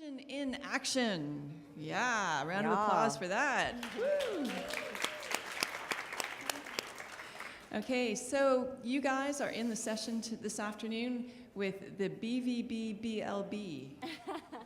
In action. Yeah, round of applause for that. Woo. Okay, so you guys are in the session this afternoon with the BVBBLB.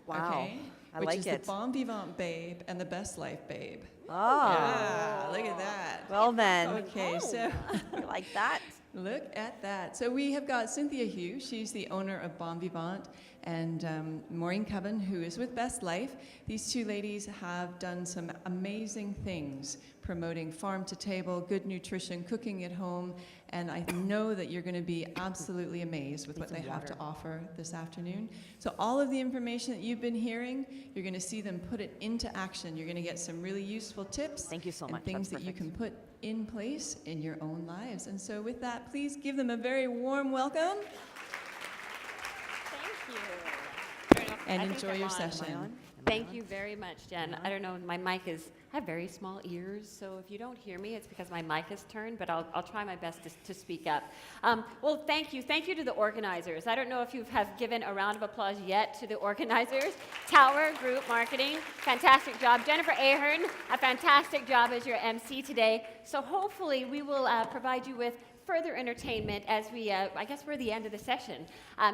Wow, Okay, I which like is it. the Bon Vivant Babe and the Best Life Babe. Oh, Yeah, look at that. well then. Okay, so I like that. look at that. So we have got Cynthia Hugh. She's the owner of Bon Vivant, and Maureen Coven, who is with Best Life. These two ladies have done some amazing things promoting farm to table, good nutrition, cooking at home, and I know that you're going to be absolutely amazed with what they have to offer this afternoon. So all of the information that you've been hearing, you're going to see them put it into action. You're going to get some really useful tips. Thank you so and much. things That's that you perfect. can put in place in your own lives. And so with that, please give them a very warm welcome Thank you. and I think enjoy I'm your on. session. Thank you very much, Jen. I don't know, my mic is, I have very small ears, so if you don't hear me, it's because my mic is turned, but I'll try my best to speak up. Well, thank you. Thank you to the organizers. I don't know if you have given a round of applause yet to the organizers. Tower Group Marketing, fantastic job. Jennifer Ahern, a fantastic job as your MC today. So hopefully we will provide you with further entertainment as we, I guess we're at the end of the session.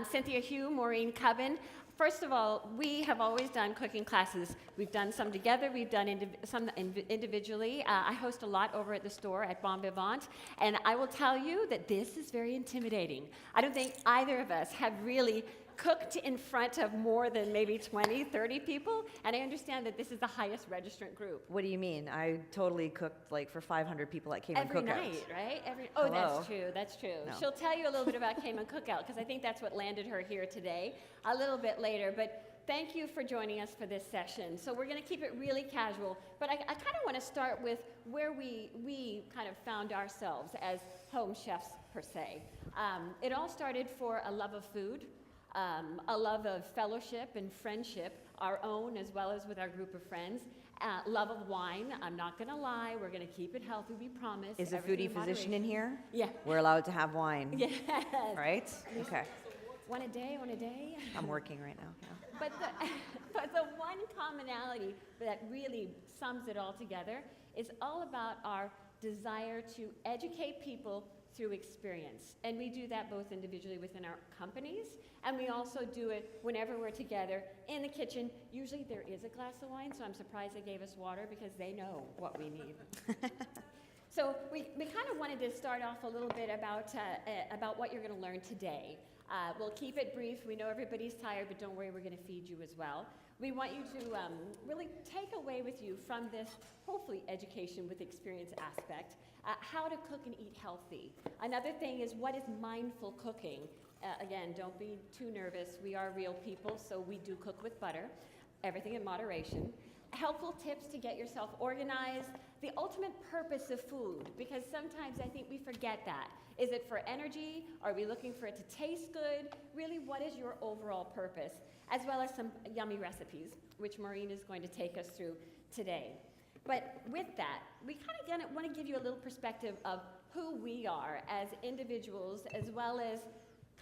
Cynthia Hugh, Maureen Coven. First of all, we have always done cooking classes. We've done some together, we've done some individually. I host a lot over at the store at Bon Vivant, and I will tell you that this is very intimidating. I don't think either of us have really cooked in front of more than maybe 20, 30 people, and I understand that this is the highest registrant group. What do you mean? I totally cooked like for 500 people at Cayman Every Cookout. night, right? Oh, Hello. that's true. No. She'll tell you a little bit about Cayman Cookout, because I think that's what landed her here today, a little bit later, but thank you for joining us for this session. So we're going to keep it really casual, but I kind of want to start with where we kind of found ourselves as home chefs, per se. It all started for a love of food, a love of fellowship and friendship, our own as well as with our group of friends. Love of wine. I'm not going to lie. We're going to keep it healthy, we promise. Is a Everything foodie in physician in moderation. here? Yeah. We're allowed to have wine, Yes. right? Okay. One a day, one a day. I'm working right now. Yeah. But the one commonality that really sums it all together is all about our desire to educate people through experience. And we do that both individually within our companies, and we also do it whenever we're together in the kitchen. Usually there is a glass of wine, so I'm surprised they gave us water because they know what we need. So we kind of wanted to start off a little bit about what you're going to learn today. We'll keep it brief. We know everybody's tired, but don't worry, we're going to feed you as well. We want you to really take away with you from this, hopefully, education with experience aspect, how to cook and eat healthy. Another thing is, what is mindful cooking? Again, don't be too nervous. We are real people, so we do cook with butter, everything in moderation. Helpful tips to get yourself organized, the ultimate purpose of food, because sometimes I think we forget that. Is it for energy? Are we looking for it to taste good? Really, what is your overall purpose? As well as some yummy recipes, which Maureen is going to take us through today. But with that, we kind of want to give you a little perspective of who we are as individuals, as well as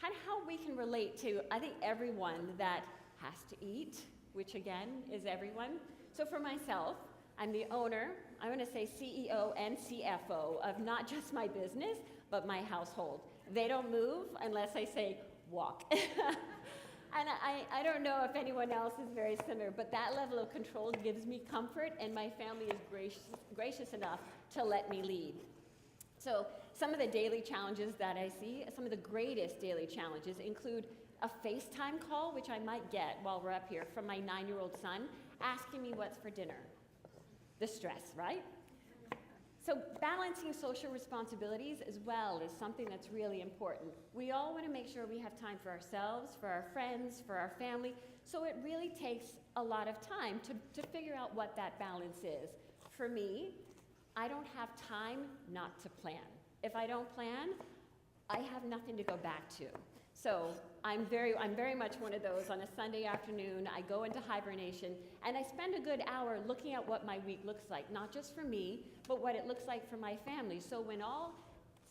kind of how we can relate to, I think, everyone that has to eat, which again is everyone. So for myself, I'm the owner, I'm going to say CEO and CFO of not just my business, but my household. They don't move unless I say walk. And I don't know if anyone else is very similar, but that level of control gives me comfort, and my family is gracious enough to let me lead. So some of the daily challenges that I see, some of the greatest daily challenges include a FaceTime call, which I might get while we're up here, from my 9-year-old son, asking me what's for dinner. The stress, right? So balancing social responsibilities as well is something that's really important. We all want to make sure we have time for ourselves, for our friends, for our family, so it really takes a lot of time to figure out what that balance is. For me, I don't have time not to plan. If I don't plan, I have nothing to go back to. So I'm very much one of those. On a Sunday afternoon, I go into hibernation, and I spend a good hour looking at what my week looks like, not just for me, but what it looks like for my family. So when all,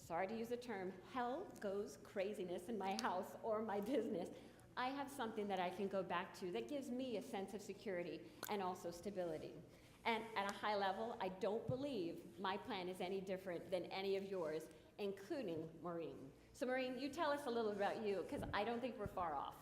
sorry to use the term, hell goes craziness in my house or my business, I have something that I can go back to that gives me a sense of security and also stability. And at a high level, I don't believe my plan is any different than any of yours, including Maureen. So Maureen, you tell us a little about you, because I don't think we're far off.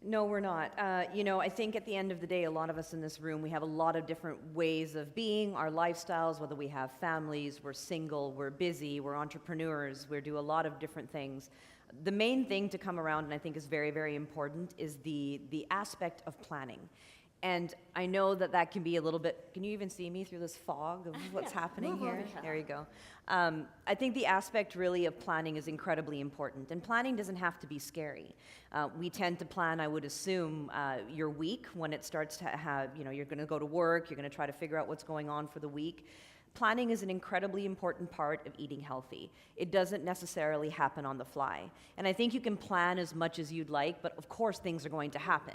No, we're not. I think at the end of the day, a lot of us in this room, we have a lot of different ways of being, our lifestyles, whether we have families, we're single, we're busy, we're entrepreneurs, we do a lot of different things. The main thing to come around, and I think is very, very important, is the aspect of planning. And I know that can be a little bit, can you even see me through this fog of what's happening Move here? over, yeah. There you go. I think the aspect really of planning is incredibly important. And planning doesn't have to be scary. We tend to plan, I would assume, your week when it starts to have, you're going to go to work, you're going to try to figure out what's going on for the week. Planning is an incredibly important part of eating healthy. It doesn't necessarily happen on the fly. And I think you can plan as much as you'd like, but of course things are going to happen.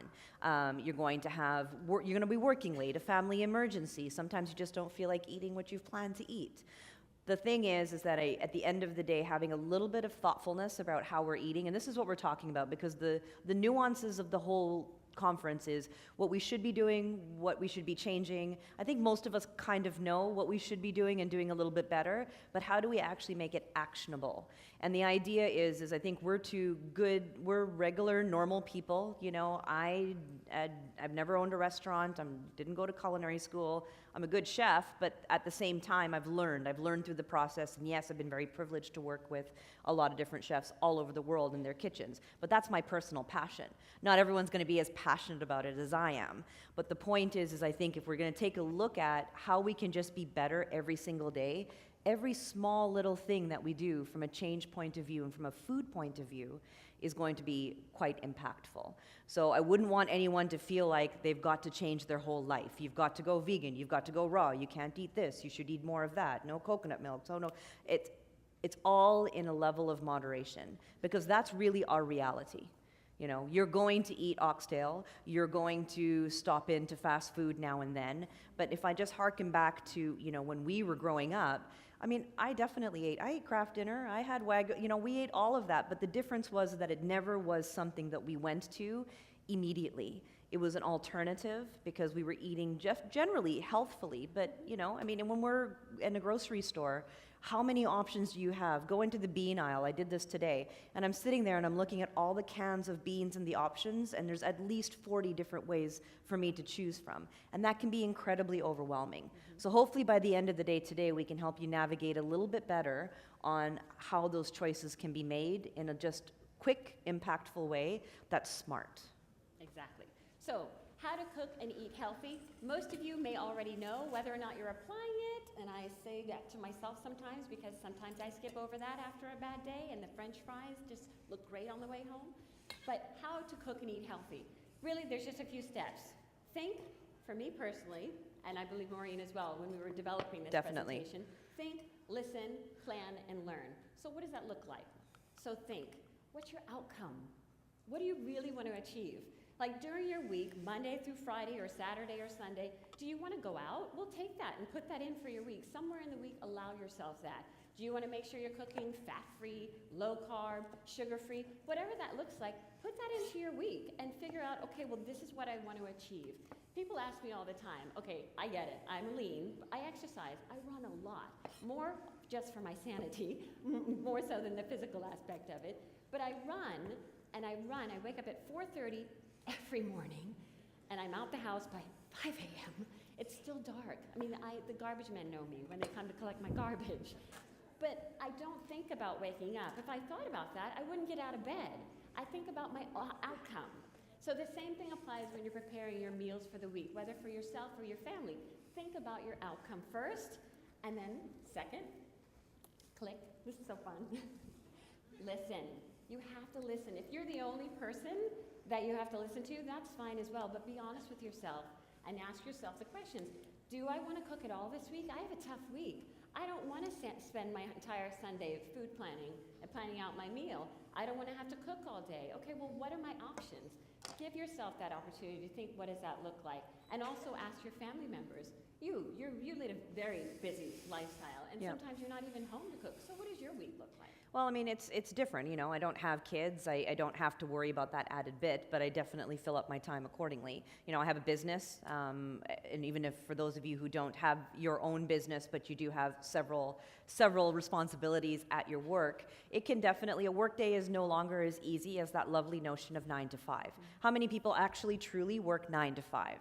You're going to be working late, a family emergency. Sometimes you just don't feel like eating what you've planned to eat. The thing is that at the end of the day, having a little bit of thoughtfulness about how we're eating, and this is what we're talking about, because the nuances of the whole conference is what we should be doing, what we should be changing. I think most of us kind of know what we should be doing and doing a little bit better, but how do we actually make it actionable? And the idea is I think we're regular, normal people. I've never owned a restaurant, didn't go to culinary school. I'm a good chef, but at the same time, I've learned through the process, and yes, I've been very privileged to work with a lot of different chefs all over the world in their kitchens, but that's my personal passion. Not everyone's going to be as passionate about it as I am, but the point is I think if we're going to take a look at how we can just be better every single day, every small little thing that we do from a change point of view and from a food point of view is going to be quite impactful. So I wouldn't want anyone to feel like they've got to change their whole life. You've got to go vegan, you've got to go raw, you can't eat this, you should eat more of that, no coconut milk, so no. It's all in a level of moderation, because that's really our reality. You're going to eat oxtail, you're going to stop into fast food now and then, but if I just harken back to, when we were growing up, I definitely ate. I ate Kraft Dinner, I had Wagyu, we ate all of that, but the difference was that it never was something that we went to immediately. It was an alternative because we were eating generally healthfully, but, and when we're in a grocery store, how many options do you have? Go into the bean aisle. I did this today. And I'm sitting there and I'm looking at all the cans of beans and the options, and there's at least 40 different ways for me to choose from. And that can be incredibly overwhelming. So hopefully by the end of the day today, we can help you navigate a little bit better on how those choices can be made in a just quick, impactful way that's smart. Exactly. So, how to cook and eat healthy. Most of you may already know whether or not you're applying it, and I say that to myself sometimes because sometimes I skip over that after a bad day and the French fries just look great on the way home. But how to cook and eat healthy. Really, there's just a few steps. Think, for me personally, and I believe Maureen as well when we were developing this presentation, think, listen, plan, and learn. So what does that look like? So think, what's your outcome? What do you really want to achieve? Like during your week, Monday through Friday or Saturday or Sunday, do you want to go out? Well, take that and put that in for your week. Somewhere in the week, allow yourself that. Do you want to make sure you're cooking fat-free, low-carb, sugar-free? Whatever that looks like, put that into your week and figure out, okay, well, this is what I want to achieve. People ask me all the time, okay, I get it. I'm lean. I exercise. I run a lot. More just for my sanity, more so than the physical aspect of it. But I run, and I wake up at 4:30 every morning, and I'm out the house by 5 a.m. It's still dark. The garbage men know me when they come to collect my garbage. But I don't think about waking up. If I thought about that, I wouldn't get out of bed. I think about my outcome. So the same thing applies when you're preparing your meals for the week, whether for yourself or your family. Think about your outcome first, and then second, click, this is so fun, listen. You have to listen. If you're the only person that you have to listen to, that's fine as well, but be honest with yourself and ask yourself the questions. Do I want to cook it all this week? I have a tough week. I don't want to spend my entire Sunday food planning and planning out my meal. I don't want to have to cook all day. Okay, well, what are my options? Give yourself that opportunity to think, what does that look like? And also ask your family members. You lead a very busy lifestyle, and sometimes you're not even home to cook. So what does your week look like? Well, I mean, it's different, you know. I don't have kids. I don't have to worry about that added bit, but I definitely fill up my time accordingly. You know, I have a business, and even if for those of you who don't have your own business, but you do have several responsibilities at your work, it can definitely, a work day is no longer as easy as that lovely notion of 9 to 5. How many people actually truly work 9 to 5?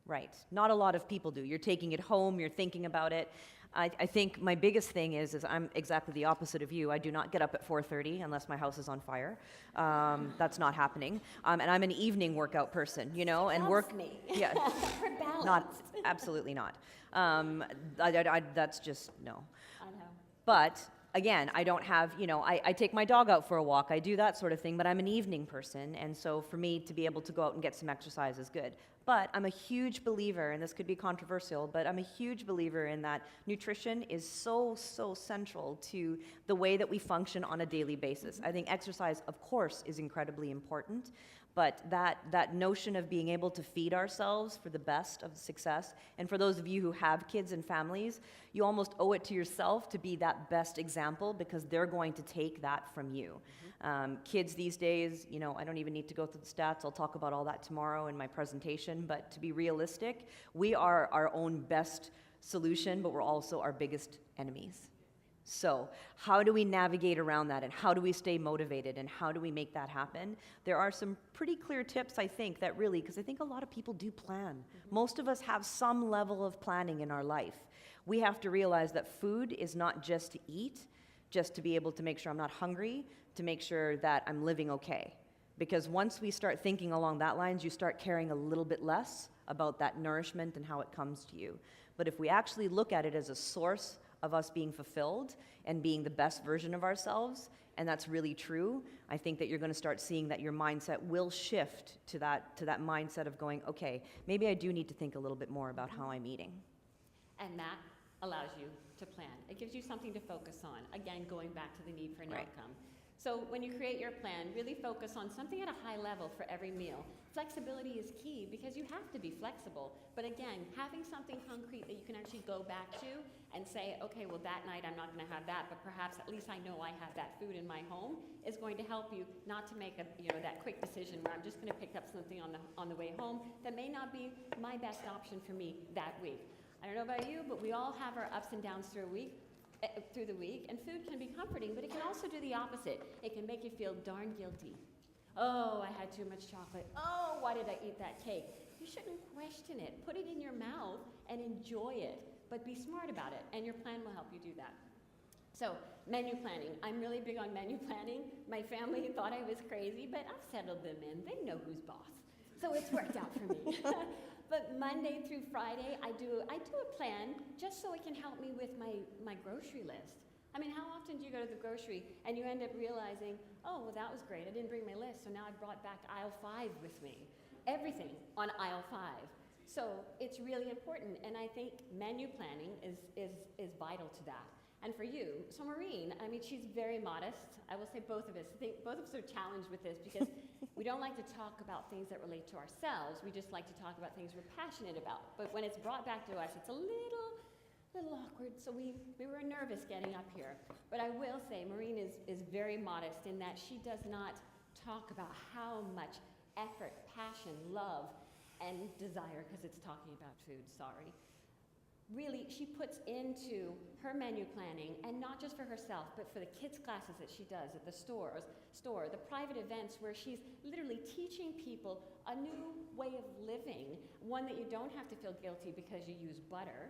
Right. Not a lot of people do. You're taking it home, you're thinking about it. I think my biggest thing is I'm exactly the opposite of you. I do not get up at 4:30 unless my house is on fire. That's not happening. And I'm an evening workout person, you know, and work. Me. Yeah. For balance. Not, absolutely not. That's just, no. I know. But again, I don't have, you know, I take my dog out for a walk, I do that sort of thing, but I'm an evening person, and so for me to be able to go out and get some exercise is good. But I'm a huge believer, and this could be controversial, but I'm a huge believer in that nutrition is so central to the way that we function on a daily basis. I think exercise, of course, is incredibly important, but that notion of being able to feed ourselves for the best of success, and for those of you who have kids and families, you almost owe it to yourself to be that best example, because they're going to take that from you. Kids these days, you know, I don't even need to go through the stats. I'll talk about all that tomorrow in my presentation, but to be realistic, we are our own best solution, but we're also our biggest enemies. So how do we navigate around that, and how do we stay motivated, and how do we make that happen? There are some pretty clear tips, I think, that really, because I think a lot of people do plan. Most of us have some level of planning in our life. We have to realize that food is not just to eat, just to be able to make sure I'm not hungry, to make sure that I'm living okay. Because once we start thinking along that lines, you start caring a little bit less about that nourishment and how it comes to you. But if we actually look at it as a source of us being fulfilled and being the best version of ourselves, and that's really true, I think that you're going to start seeing that your mindset will shift to that mindset of going, okay, maybe I do need to think a little bit more about how I'm eating. And that allows you to plan. It gives you something to focus on. Again, going back to the need for an outcome. So when you create your plan, really focus on something at a high level for every meal. Flexibility is key because you have to be flexible. But again, having something concrete that you can actually go back to and say, okay, well that night I'm not going to have that, but perhaps at least I know I have that food in my home, is going to help you not to make that quick decision where I'm just going to pick up something on the way home that may not be my best option for me that week. I don't know about you, but we all have our ups and downs through the week, and food can be comforting, but it can also do the opposite. It can make you feel darn guilty. Oh, I had too much chocolate. Oh, why did I eat that cake? You shouldn't question it. Put it in your mouth and enjoy it, but be smart about it, and your plan will help you do that. So, menu planning. I'm really big on menu planning. My family thought I was crazy, but I've settled them in. They know who's boss. So it's worked out for me. But Monday through Friday, I do a plan just so it can help me with my grocery list. I mean, how often do you go to the grocery and you end up realizing, oh, well, that was great. I didn't bring my list, so now I brought back aisle 5 with me. Everything on aisle 5. So it's really important, and I think menu planning is vital to that. And for you, so Maureen, I mean, she's very modest. I will say both of us. I think both of us are challenged with this because we don't like to talk about things that relate to ourselves. We just like to talk about things we're passionate about. But when it's brought back to us, it's a little awkward. So we were nervous getting up here. But I will say Maureen is very modest in that she does not talk about how much effort, passion, love, and desire, because it's talking about food, sorry. Really, she puts into her menu planning, and not just for herself, but for the kids' classes that she does at the store, the private events where she's literally teaching people a new way of living, one that you don't have to feel guilty because you use butter,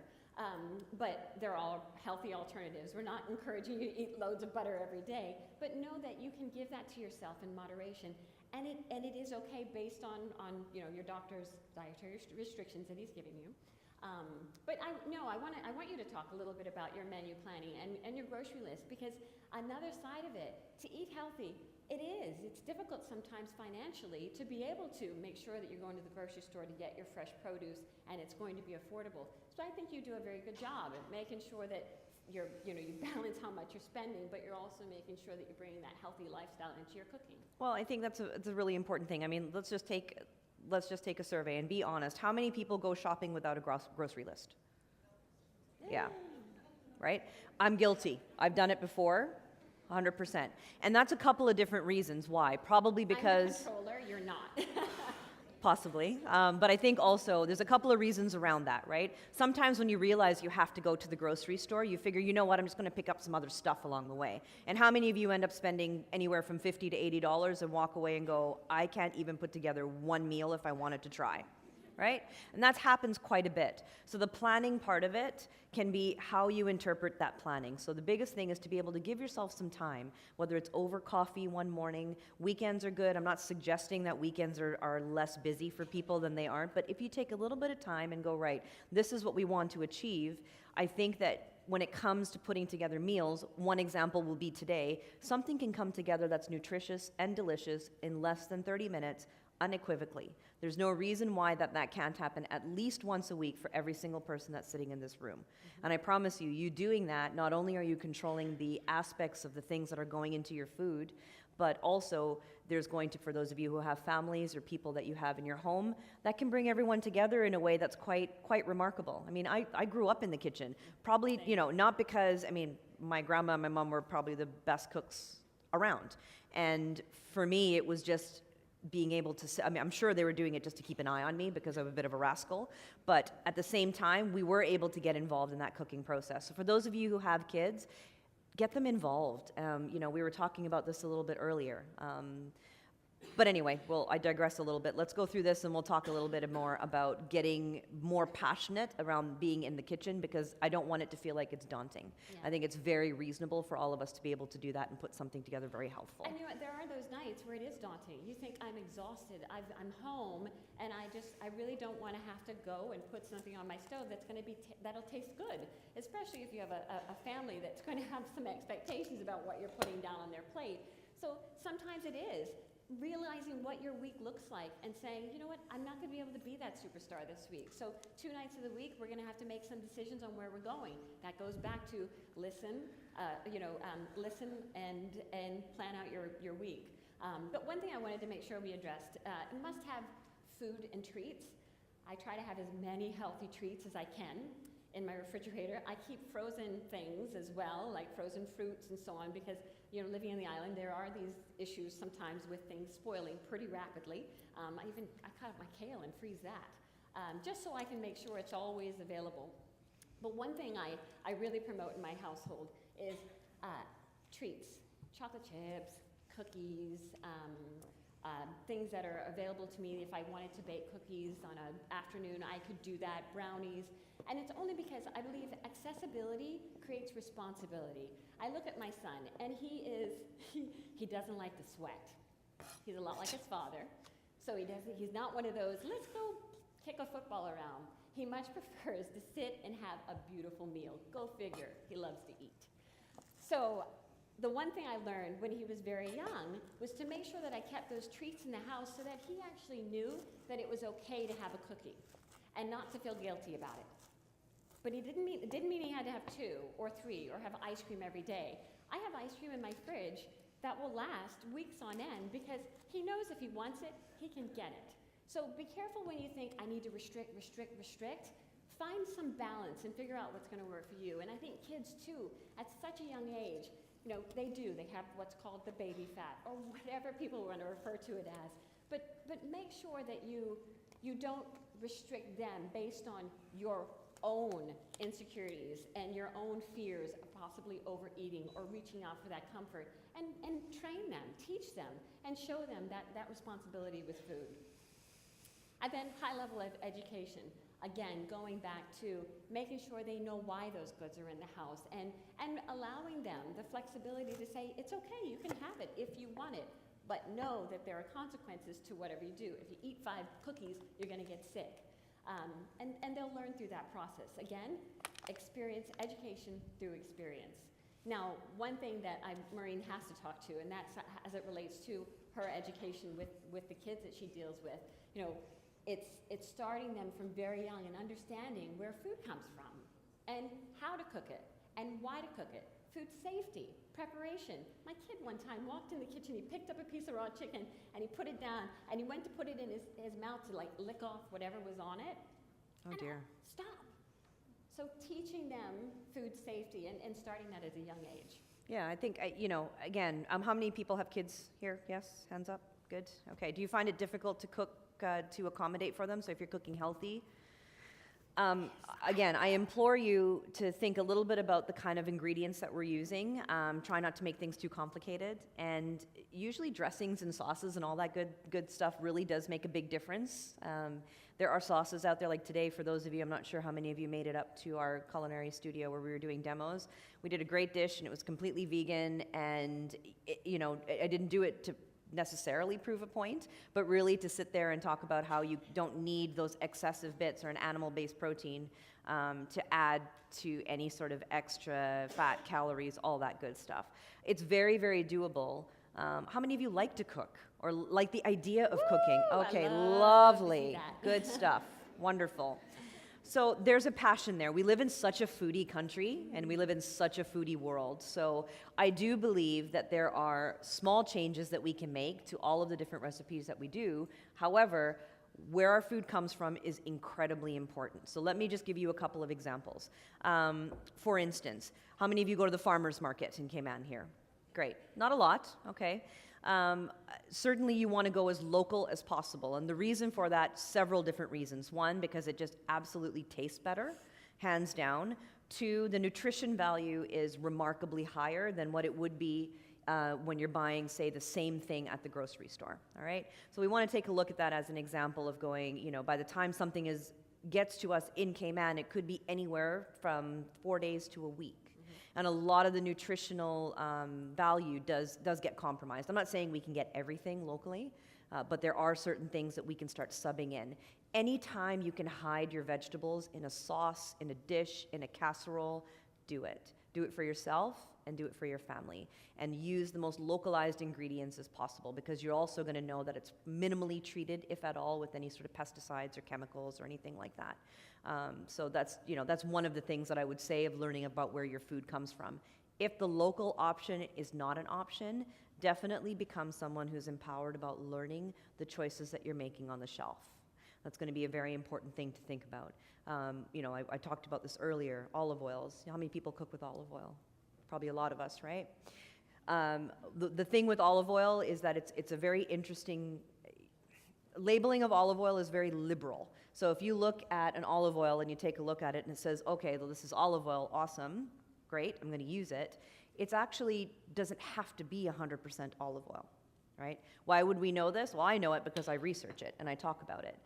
but they're all healthy alternatives. We're not encouraging you to eat loads of butter every day, but know that you can give that to yourself in moderation, and it is okay based on your doctor's dietary restrictions that he's giving you. But I want you to talk a little bit about your menu planning and your grocery list, because another side of it, to eat healthy, it's difficult sometimes financially to be able to make sure that you're going to the grocery store to get your fresh produce and it's going to be affordable. So I think you do a very good job at making sure that you balance how much you're spending, but you're also making sure that you're bringing that healthy lifestyle into your cooking. Well, I think it's a really important thing. I mean, let's just take a survey and be honest. How many people go shopping without a grocery list? Yeah, right? I'm guilty. I've done it before, 100%. And that's a couple of different reasons why. Probably because... I'm the controller, you're not. Possibly. But I think also there's a couple of reasons around that, right? Sometimes when you realize you have to go to the grocery store, you figure, you know what, I'm just going to pick up some other stuff along the way. And how many of you end up spending anywhere from $50 to $80 and walk away and go, I can't even put together one meal if I wanted to try, right? And that happens quite a bit. So the planning part of it can be how you interpret that planning. So the biggest thing is to be able to give yourself some time, whether it's over coffee one morning. Weekends are good. I'm not suggesting that weekends are less busy for people than they aren't, but if you take a little bit of time and go, right, this is what we want to achieve, I think that when it comes to putting together meals, one example will be today, something can come together that's nutritious and delicious in less than 30 minutes, unequivocally. There's no reason why that can't happen at least once a week for every single person that's sitting in this room. And I promise you doing that, not only are you controlling the aspects of the things that are going into your food, but also there's going to, for those of you who have families or people that you have in your home, that can bring everyone together in a way that's quite remarkable. I mean, I grew up in the kitchen, probably, not because, my grandma and my mom were probably the best cooks around. And for me, it was just being able to, I'm sure they were doing it just to keep an eye on me because I'm a bit of a rascal, but at the same time, we were able to get involved in that cooking process. So for those of you who have kids, get them involved. We were talking about this a little bit earlier. But anyway, I digress a little bit. Let's go through this and we'll talk a little bit more about getting more passionate around being in the kitchen, because I don't want it to feel like it's daunting. Yeah. I think it's very reasonable for all of us to be able to do that and put something together very helpful. And there are those nights where it is daunting. You think, I'm exhausted, I'm home, and I really don't want to have to go and put something on my stove that's going to be, that'll taste good, especially if you have a family that's going to have some expectations about what you're putting down on their plate. So sometimes it is realizing what your week looks like and saying, you know what, I'm not going to be able to be that superstar this week. So 2 nights of the week, we're going to have to make some decisions on where we're going. That goes back to listen, listen and plan out your week. But one thing I wanted to make sure we addressed, must have food and treats. I try to have as many healthy treats as I can in my refrigerator. I keep frozen things as well, like frozen fruits and so on, because living on the island, there are these issues sometimes with things spoiling pretty rapidly. I cut up my kale and freeze that, just so I can make sure it's always available. But one thing I really promote in my household is treats, chocolate chips, cookies, things that are available to me. If I wanted to bake cookies on an afternoon, I could do that, brownies. And it's only because I believe accessibility creates responsibility. I look at my son, and he doesn't like to sweat. He's a lot like his father. So he's not one of those, let's go kick a football around. He much prefers to sit and have a beautiful meal. Go figure, he loves to eat. So the one thing I learned when he was very young was to make sure that I kept those treats in the house so that he actually knew that it was okay to have a cookie and not to feel guilty about it. But it didn't mean he had to have 2 or 3 or have ice cream every day. I have ice cream in my fridge that will last weeks on end because he knows if he wants it, he can get it. So be careful when you think, I need to restrict. Find some balance and figure out what's going to work for you. And I think kids, too, at such a young age, they have what's called the baby fat or whatever people want to refer to it as. But make sure that you don't restrict them based on your own insecurities and your own fears of possibly overeating or reaching out for that comfort, and train them, teach them, and show them that responsibility with food. And then high level of education. Again, going back to making sure they know why those goods are in the house and allowing them the flexibility to say, it's okay, you can have it if you want it, but know that there are consequences to whatever you do. If you eat 5 cookies, you're going to get sick. And they'll learn through that process. Again, education through experience. Now, one thing that Maureen has to talk to, and that's as it relates to her education with the kids that she deals with, it's starting them from very young and understanding where food comes from and how to cook it and why to cook it. Food safety, preparation. My kid one time walked in the kitchen, he picked up a piece of raw chicken and he put it down and he went to put it in his mouth to like lick off whatever was on it. Oh And dear. Stop. So teaching them food safety and starting that at a young age. Yeah, I think, again, how many people have kids here? Yes, hands up, good. Okay, do you find it difficult to cook to accommodate for them? So if you're cooking healthy, again, I implore you to think a little bit about the kind of ingredients that we're using. Try not to make things too complicated. And usually dressings and sauces and all that good stuff really does make a big difference. There are sauces out there, like today, for those of you, I'm not sure how many of you made it up to our culinary studio where we were doing demos. We did a great dish and it was completely vegan, and I didn't do it to necessarily prove a point, but really to sit there and talk about how you don't need those excessive bits or an animal-based protein to add to any sort of extra fat, calories, all that good stuff. It's very, very doable. How many of you like to cook or like the idea of cooking? Okay, I love lovely, to see that. good stuff, wonderful. So there's a passion there. We live in such a foodie country and we live in such a foodie world. So I do believe that there are small changes that we can make to all of the different recipes that we do. However, where our food comes from is incredibly important. So let me just give you a couple of examples. For instance, how many of you go to the farmer's market in Cayman here? Great. Not a lot, okay. Certainly you want to go as local as possible, and the reason for that, several different reasons. One, because it just absolutely tastes better, hands down. Two, the nutrition value is remarkably higher than what it would be when you're buying, say, the same thing at the grocery store, all right? So we want to take a look at that as an example of going, by the time something gets to us in Cayman, it could be anywhere from 4 days to a week. And a lot of the nutritional value does get compromised. I'm not saying we can get everything locally, but there are certain things that we can start subbing in. Anytime you can hide your vegetables in a sauce, in a dish, in a casserole, do it. Do it for yourself and do it for your family. And use the most localized ingredients as possible, because you're also going to know that it's minimally treated, if at all, with any sort of pesticides or chemicals or anything like that. So that's one of the things that I would say of learning about where your food comes from. If the local option is not an option, definitely become someone who's empowered about learning the choices that you're making on the shelf. That's going to be a very important thing to think about. I talked about this earlier, olive oils. How many people cook with olive oil? Probably a lot of us, right? The thing with olive oil is that it's a very interesting, labeling of olive oil is very liberal. So if you look at an olive oil and you take a look at it and it says, okay, well, this is olive oil, awesome, great, I'm going to use it. It actually doesn't have to be 100% olive oil, right? Why would we know this? Well, I know it because I research it and I talk about it.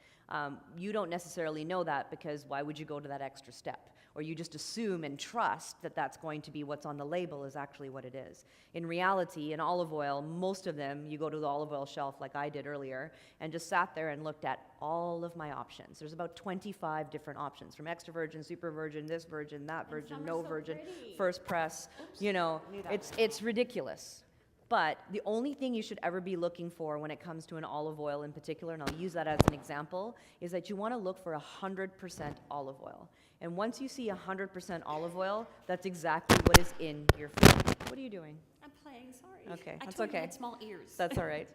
You don't necessarily know that because why would you go to that extra step? Or you just assume and trust that that's going to be what's on the label is actually what it is. In reality, in olive oil, most of them, you go to the olive oil shelf like I did earlier and just sat there and looked at all of my options. There's about 25 different options, from extra virgin, super virgin, this virgin, that virgin, some no are so virgin, pretty. first press. Oops, You know, knew that it's ridiculous. But the only thing you should ever be looking for when it comes to an olive oil in particular, and I'll use that as an example, is that you want to look for 100% olive oil. And once you see 100% olive oil, that's exactly what is in your food. What are you doing? I'm playing, sorry. Okay, I that's told you I okay. had small ears. That's all right.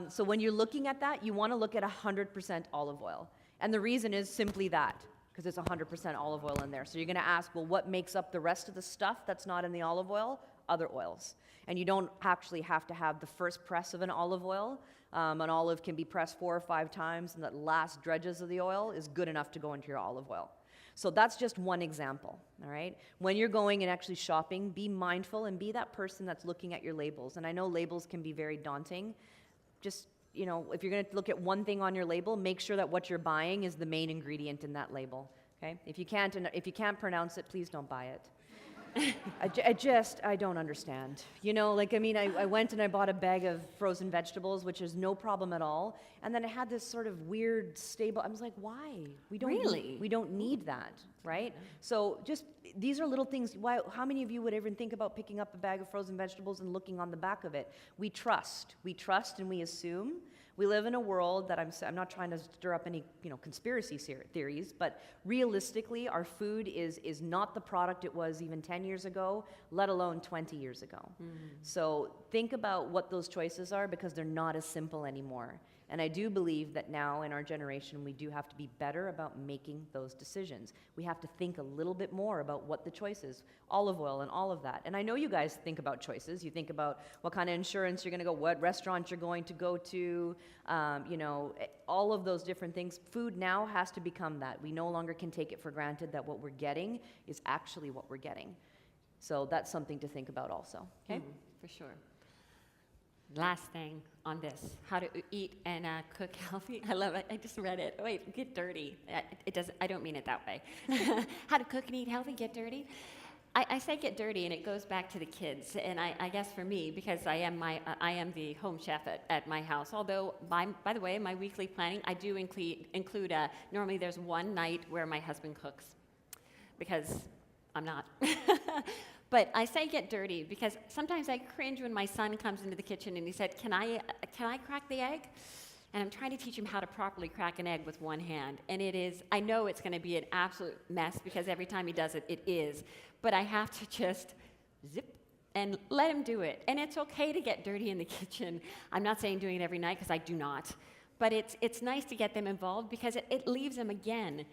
So when you're looking at that, you want to look at 100% olive oil. And the reason is simply that, because it's 100% olive oil in there. So you're going to ask, well, what makes up the rest of the stuff that's not in the olive oil? Other oils. And you don't actually have to have the first press of an olive oil. An olive can be pressed 4 or 5 times, and that last dredges of the oil is good enough to go into your olive oil. So that's just one example, all right? When you're going and actually shopping, be mindful and be that person that's looking at your labels. And I know labels can be very daunting. Just, if you're going to look at one thing on your label, make sure that what you're buying is the main ingredient in that label, okay? If you can't pronounce it, please don't buy it. I don't understand. I went and I bought a bag of frozen vegetables, which is no problem at all. And then it had this sort of weird stable. I was like, why? We don't need that, right? So these are little things. How many of you would even think about picking up a bag of frozen vegetables and looking on the back of it? We trust and we assume. We live in a world that I'm not trying to stir up any, conspiracy theories, but realistically, our food is not the product it was even 10 years ago, let alone 20 years ago. So think about what those choices are, because they're not as simple anymore. And I do believe that now in our generation, we do have to be better about making those decisions. We have to think a little bit more about what the choice is, olive oil and all of that. And I know you guys think about choices. You think about what kind of insurance you're going to go, what restaurant you're going to go to, all of those different things. Food now has to become that. We no longer can take it for granted that what we're getting is actually what we're getting. So that's something to think about also, okay? For sure. Last thing on this, how to eat and cook healthy. I love it. I just read it. Wait, get dirty. It doesn't. I don't mean it that way. How to cook and eat healthy, get dirty. I say get dirty, and it goes back to the kids. And I guess for me, because I am the home chef at my house. Although, by the way, in my weekly planning, I do include normally there's one night where my husband cooks, because I'm not. But I say get dirty because sometimes I cringe when my son comes into the kitchen and he said, can I crack the egg? And I'm trying to teach him how to properly crack an egg with one hand. And I know it's going to be an absolute mess because every time he does it, it is. But I have to just zip and let him do it. And it's okay to get dirty in the kitchen. I'm not saying doing it every night, because I do not. But it's nice to get them involved because it leaves them, again,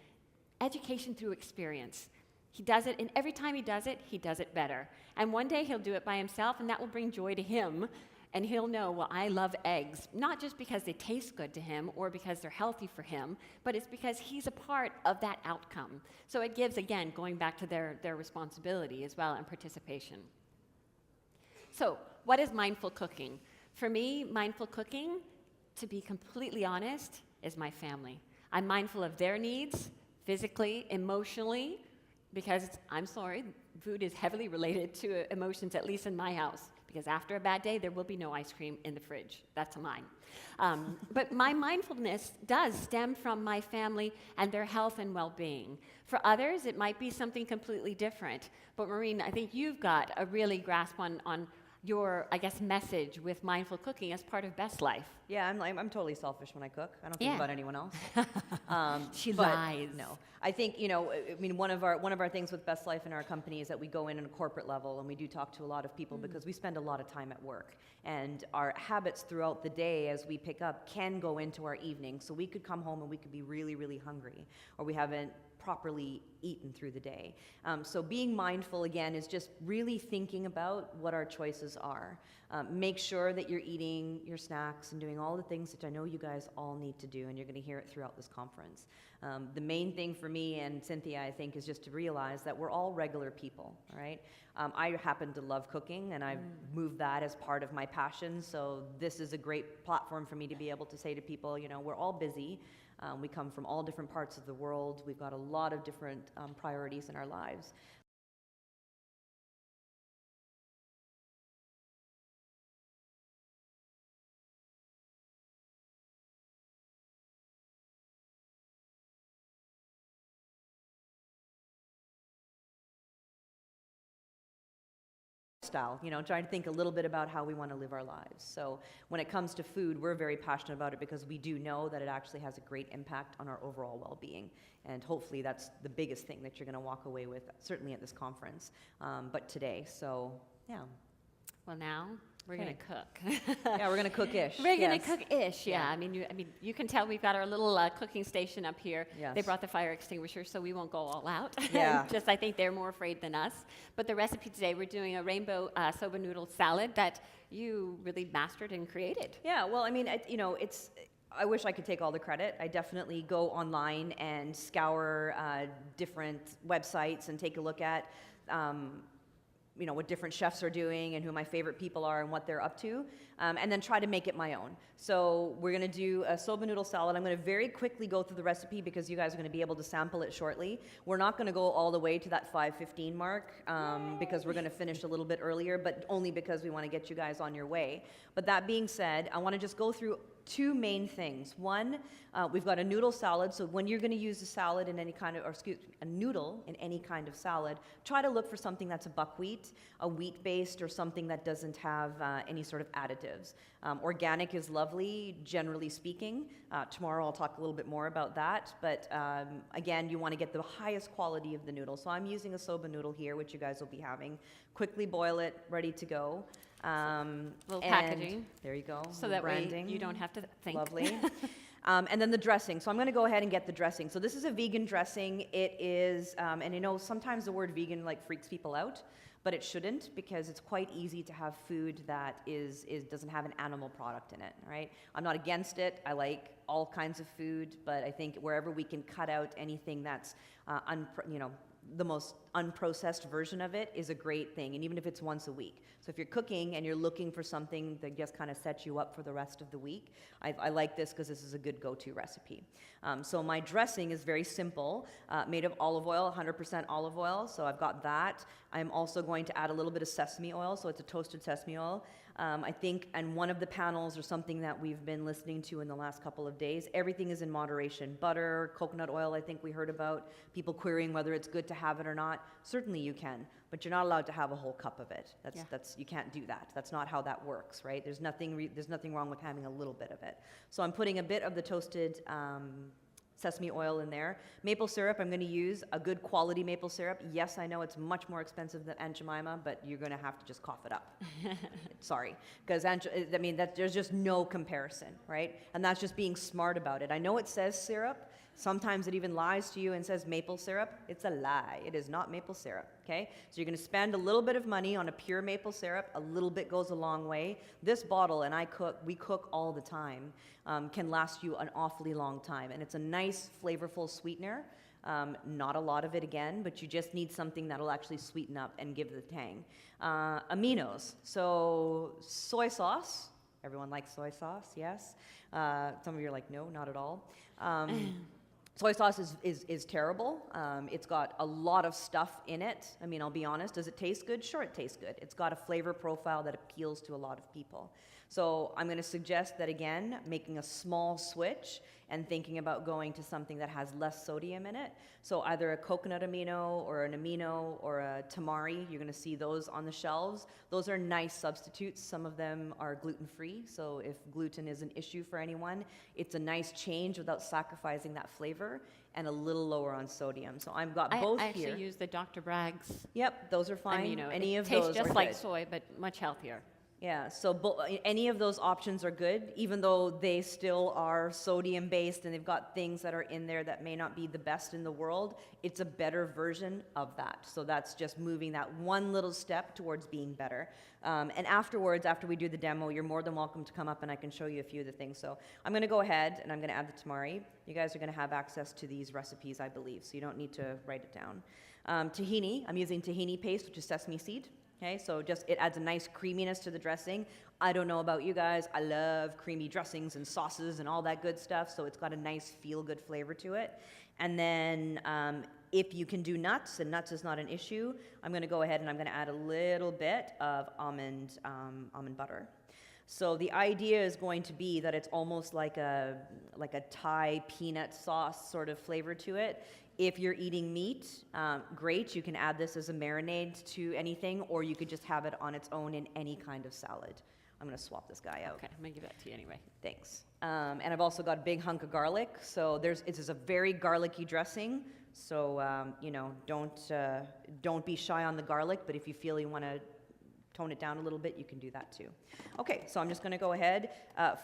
education through experience. He does it, and every time he does it better. And one day he'll do it by himself, and that will bring joy to him. And he'll know, well, I love eggs, not just because they taste good to him or because they're healthy for him, but it's because he's a part of that outcome. So it gives, again, going back to their responsibility as well and participation. So what is mindful cooking? For me, mindful cooking, to be completely honest, is my family. I'm mindful of their needs, physically, emotionally, because I'm sorry, food is heavily related to emotions, at least in my house. Because after a bad day, there will be no ice cream in the fridge. That's mine. But my mindfulness does stem from my family and their health and well-being. For others, it might be something completely different. But Maureen, I think you've got a really grasp on your, I guess, message with mindful cooking as part of Best Life. Yeah, I'm totally selfish when I cook. I don't think about anyone else. She lies. No, I think one of our things with Best Life in our company is that we go in on a corporate level and we do talk to a lot of people because we spend a lot of time at work, and our habits throughout the day as we pick up can go into our evening. So we could come home and we could be really, really hungry, or we haven't properly eaten through the day. So being mindful, again, is just really thinking about what our choices are. Make sure that you're eating your snacks and doing all the things that I know you guys all need to do, and you're going to hear it throughout this conference. The main thing for me and Cynthia, I think, is just to realize that we're all regular people, all right? I happen to love cooking, and I've moved that as part of my passion, so this is a great platform for me to be able to say to people, we're all busy. We come from all different parts of the world. We've got a lot of different priorities in our lives. Style, trying to think a little bit about how we want to live our lives. So when it comes to food, we're very passionate about it because we do know that it actually has a great impact on our overall well-being. And hopefully that's the biggest thing that you're going to walk away with, certainly at this conference, but today. So, yeah. Well, now we're going to cook. Yeah, we're going to cook-ish. We're going to cook-ish, yeah. I mean, you can tell we've got our little cooking station up here. Yes. They brought the fire extinguisher, so we won't go all out. Yeah. Just, I think they're more afraid than us. But the recipe today, we're doing a rainbow soba noodle salad that you really mastered and created. Yeah, well, I mean, I wish I could take all the credit. I definitely go online and scour different websites and take a look at what different chefs are doing and who my favorite people are and what they're up to, and then try to make it my own. So we're going to do a soba noodle salad. I'm going to very quickly go through the recipe because you guys are going to be able to sample it shortly. We're not going to go all the way to that 5:15 mark because we're going to finish a little bit earlier, but only because we want to get you guys on your way. But that being said, I want to just go through two main things. One, we've got a noodle salad. So when you're going to use a salad in any kind of, or excuse me, a noodle in any kind of salad, try to look for something that's a buckwheat, a wheat-based, or something that doesn't have any sort of additives. Organic is lovely, generally speaking. Tomorrow I'll talk a little bit more about that. But again, you want to get the highest quality of the noodle. So I'm using a soba noodle here, which you guys will be having. Quickly boil it, ready to go. Little and packaging. There you go. So that branding. way you don't have to think. Lovely. And then the dressing. So I'm going to go ahead and get the dressing. So this is a vegan dressing. It is, and I know sometimes the word vegan like freaks people out, but it shouldn't, because it's quite easy to have food that doesn't have an animal product in it, right? I'm not against it. I like all kinds of food, but I think wherever we can cut out anything that's, the most unprocessed version of it is a great thing, and even if it's once a week. So if you're cooking and you're looking for something that just kind of sets you up for the rest of the week, I like this because this is a good go-to recipe. So my dressing is very simple, made of olive oil, 100% olive oil, so I've got that. I'm also going to add a little bit of sesame oil, so it's a toasted sesame oil. I think, and one of the panels or something that we've been listening to in the last couple of days, everything is in moderation. Butter, coconut oil, I think we heard about, people querying whether it's good to have it or not. Certainly you can, but you're not allowed to have a whole cup of it. You can't do that. That's not how that works, right? There's nothing wrong with having a little bit of it. So I'm putting a bit of the toasted sesame oil in there. Maple syrup, I'm going to use a good quality maple syrup. Yes, I know it's much more expensive than Aunt Jemima, but you're going to have to just cough it up. Sorry, because there's just no comparison, right? And that's just being smart about it. I know it says syrup. Sometimes it even lies to you and says maple syrup. It's a lie. It is not maple syrup, okay? So you're going to spend a little bit of money on a pure maple syrup. A little bit goes a long way. This bottle, and we cook all the time, can last you an awfully long time. And it's a nice, flavorful sweetener. Not a lot of it again, but you just need something that'll actually sweeten up and give the tang. Aminos. So soy sauce. Everyone likes soy sauce, yes? Some of you are like, no, not at all. Soy sauce is terrible. It's got a lot of stuff in it. I mean, I'll be honest. Does it taste good? Sure, it tastes good. It's got a flavor profile that appeals to a lot of people. So I'm going to suggest that, again, making a small switch and thinking about going to something that has less sodium in it. So either a coconut amino or an amino or a tamari. You're going to see those on the shelves. Those are nice substitutes. Some of them are gluten-free, so if gluten is an issue for anyone, it's a nice change without sacrificing that flavor and a little lower on sodium. So I've got both I here. actually use the Dr. Bragg's Yep, those are fine. amino. Any It of tastes those just are like good. soy, but much healthier. Yeah, so any of those options are good, even though they still are sodium-based and they've got things that are in there that may not be the best in the world. It's a better version of that. So that's just moving that one little step towards being better. And afterwards, after we do the demo, you're more than welcome to come up and I can show you a few of the things. So I'm going to go ahead and I'm going to add the tamari. You guys are going to have access to these recipes, I believe, so you don't need to write it down. Tahini, I'm using tahini paste, which is sesame seed. Okay, so it adds a nice creaminess to the dressing. I don't know about you guys, I love creamy dressings and sauces and all that good stuff, so it's got a nice feel-good flavor to it. And then if you can do nuts, and nuts is not an issue, I'm going to go ahead and I'm going to add a little bit of almond butter. So the idea is going to be that it's almost like a Thai peanut sauce sort of flavor to it. If you're eating meat, great, you can add this as a marinade to anything, or you could just have it on its own in any kind of salad. I'm going to swap this guy out. Okay, I'm going to give that to you anyway. Thanks. And I've also got a big hunk of garlic, so it is a very garlicky dressing. So don't be shy on the garlic, but if you feel you want to tone it down a little bit, you can do that too. Okay, so I'm just going to go ahead.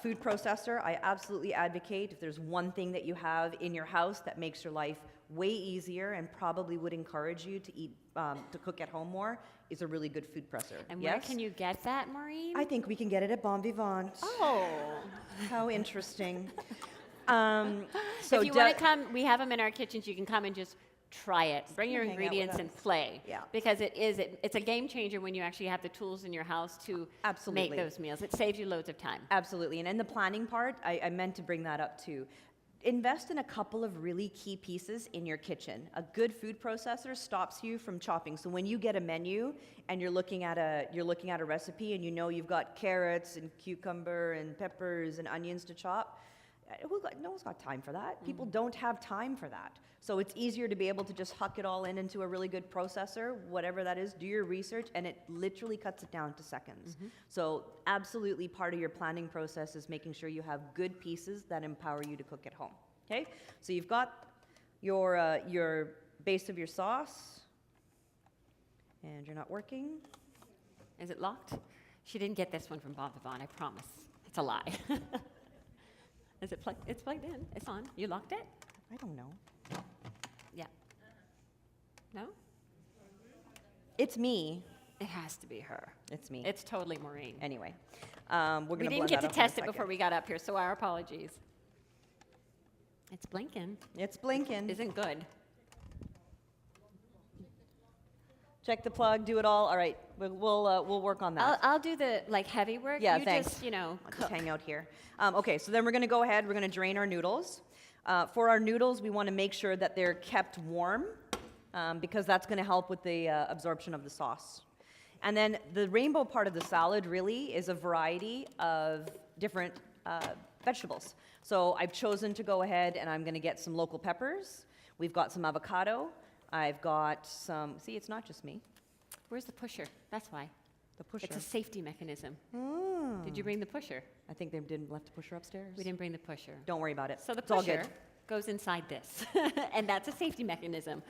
Food processor, I absolutely advocate if there's one thing that you have in your house that makes your life way easier and probably would encourage you to cook at home more, is a really good food presser. And yes? where can you get that, Maureen? I think we can get it at Bon Vivant. Oh. How interesting. So if you want to come, we have them in our kitchens. You can come and just try it. Bring your hang out with ingredients us. and play. Yeah. Because it's a game changer when you actually have the tools in your house to Absolutely. make those meals. It saves you loads of time. Absolutely. And in the planning part, I meant to bring that up too. invest in a couple of really key pieces in your kitchen. A good food processor stops you from chopping. So when you get a menu and you're looking at a recipe and you know you've got carrots and cucumber and peppers and onions to chop, no one's got time for that. People don't have time for that. So it's easier to be able to just huck it all into a really good processor, whatever that is, do your research, and it literally cuts it down to seconds. So absolutely part of your planning process is making sure you have good pieces that empower you to cook at home, okay? So you've got your base of your sauce, and you're not working. Is it locked? She didn't get this one from Bon Vivant, I promise. It's a lie. Is it plugged? It's plugged in. It's on. You locked it? I don't know. Yeah. No? It's me. It has to be her. It's me. It's totally Maureen. Anyway, we're going to We didn't get to test it before we got up here, so our apologies. It's blinking. It's blinking. Isn't good. Check the plug, do it all. All right, we'll work on that. I'll do the heavy work. Yeah, you thanks. Just, I'll cook. just hang out here. Okay, so then we're going to go ahead. We're going to drain our noodles. For our noodles, we want to make sure that they're kept warm because that's going to help with the absorption of the sauce. And then the rainbow part of the salad really is a variety of different vegetables. So I've chosen to go ahead and I'm going to get some local peppers. We've got some avocado. I've got some, see, it's not just me. Where's the pusher? That's why. The pusher. It's a safety mechanism. Mm. Did you bring the pusher? I think they didn't left the pusher upstairs. We didn't bring the pusher. Don't worry about it. So the It's all pusher good. goes inside this, and that's a safety mechanism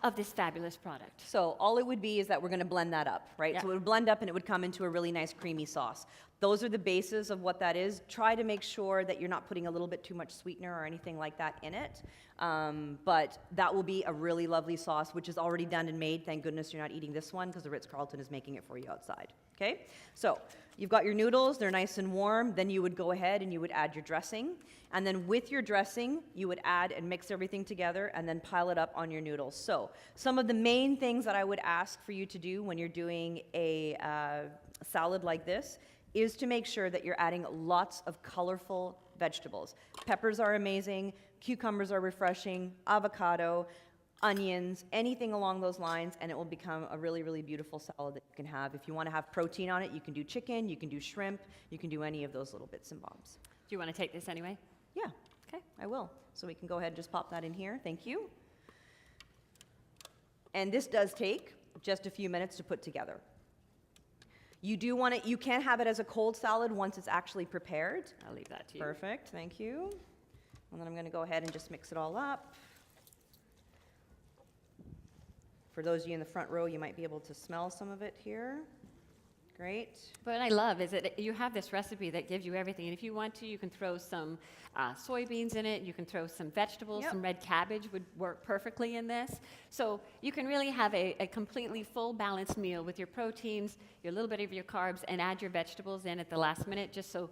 of this fabulous product. So all it would be is that we're going to blend that up, right? Yeah. So it would blend up and it would come into a really nice creamy sauce. Those are the bases of what that is. Try to make sure that you're not putting a little bit too much sweetener or anything like that in it. But that will be a really lovely sauce, which is already done and made. Thank goodness you're not eating this one because the Ritz-Carlton is making it for you outside. Okay? So you've got your noodles. They're nice and warm. Then you would go ahead and you would add your dressing. And then with your dressing, you would add and mix everything together and then pile it up on your noodles. So some of the main things that I would ask for you to do when you're doing a salad like this is to make sure that you're adding lots of colorful vegetables. Peppers are amazing, cucumbers are refreshing, avocado, onions, anything along those lines, and it will become a really, really beautiful salad that you can have. If you want to have protein on it, you can do chicken, you can do shrimp, you can do any of those little bits and bobs. Do you want to take this anyway? Yeah, Okay. I will. So we can go ahead and just pop that in here. Thank you. And this does take just a few minutes to put together. You do want to, you can have it as a cold salad once it's actually prepared. I'll leave that to you. Perfect, thank you. And then I'm going to go ahead and just mix it all up. For those of you in the front row, you might be able to smell some of it here. Great. But what I love is that you have this recipe that gives you everything. And if you want to, you can throw some soybeans in it. You can throw some vegetables. Yep. Some red cabbage would work perfectly in this. So you can really have a completely full balanced meal with your proteins, your little bit of your carbs, and add your vegetables in at the last minute just so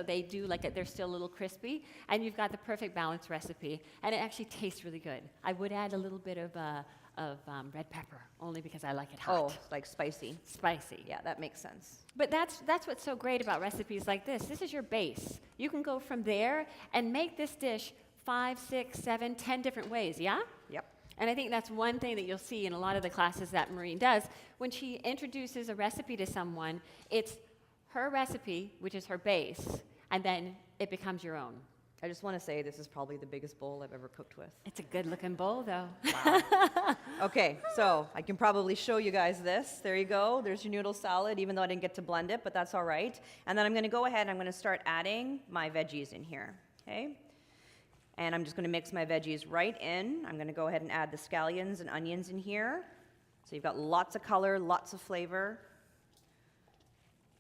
they do they're still a little crispy. And you've got the perfect balanced recipe. And it actually tastes really good. I would add a little bit of red pepper, only because I like it hot. Oh, like spicy. Spicy. Yeah, that makes sense. But that's what's so great about recipes like this. This is your base. You can go from there and make this dish 5, 6, 7, 10 different ways, yeah? Yep. And I think that's one thing that you'll see in a lot of the classes that Maureen does. When she introduces a recipe to someone, it's her recipe, which is her base, and then it becomes your own. I just want to say this is probably the biggest bowl I've ever cooked with. It's a good-looking bowl, though. Wow. Okay, so I can probably show you guys this. There you go. There's your noodle salad, even though I didn't get to blend it, but that's all right. And then I'm going to go ahead and I'm going to start adding my veggies in here, okay? And I'm just going to mix my veggies right in. I'm going to go ahead and add the scallions and onions in here. So you've got lots of color, lots of flavor.